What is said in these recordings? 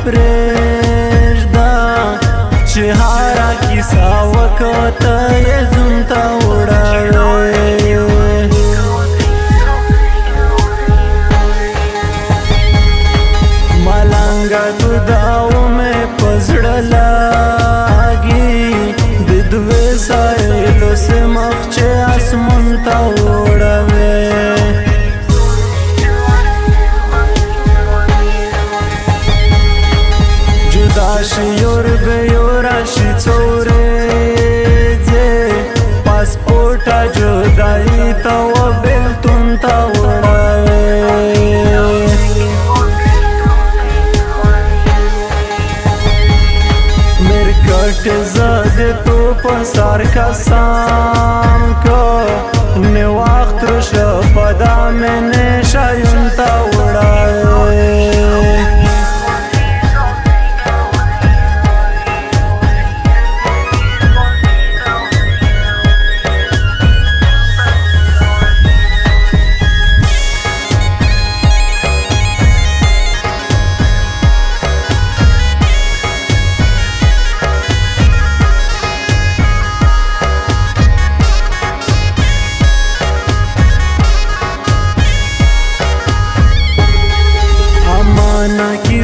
پرېږده چې هره کیسه وکته یې زوم ته وړوې ملنګه تو دا ومې په زړه لاګي د دوی سایلو سه مخ چې اسمان ته وړوې Dashi yorbe yorashi tsoreze Pasporta jodai ta wa beltun ta uɗave Mirkat zade to pasar ka sam ka Ne waqt rusha pada mene shayun ta uɗave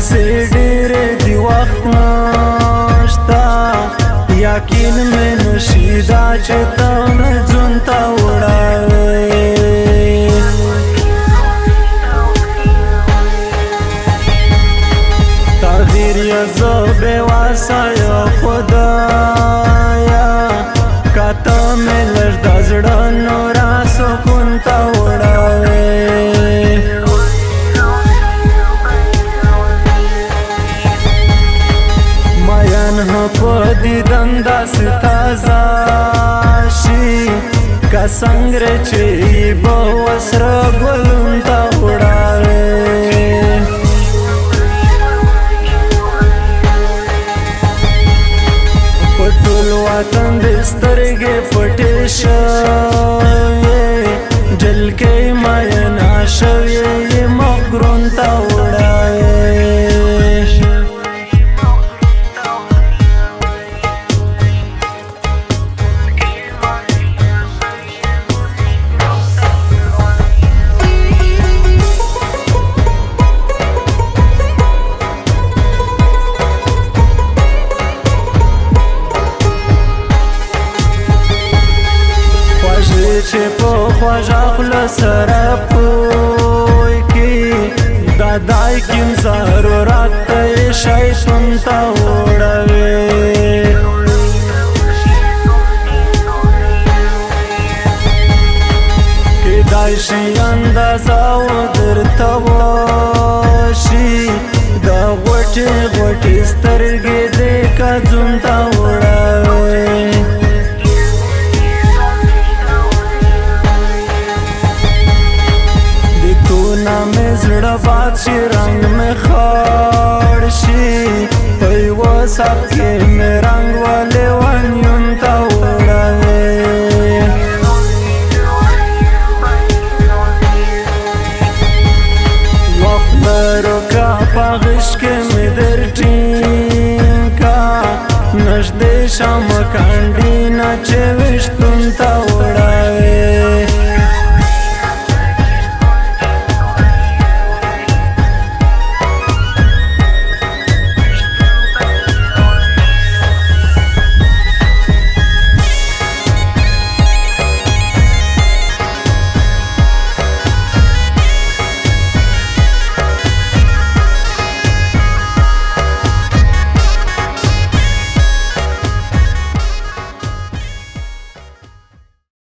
से डेरे दी वक्त नाश्ता यकीन में नशीदा चेता में जुनता उड़ावे तकदीर या ज़ोबे वासा या खुदाया काता में लजदा ज़ड़ा नोरा सुकूनता उड़ावे पदी दंदा ताजा शी का संग्रे चे बवस्र गोलुंता उड़ावे पटुल वातन बिस्तरगे पटेशवे जल के मायना शवे ये मगरुंता उड़ावे چې په خواجه خله سره پوی کې دادای کیم ضرورت ته شیطان ته وړوې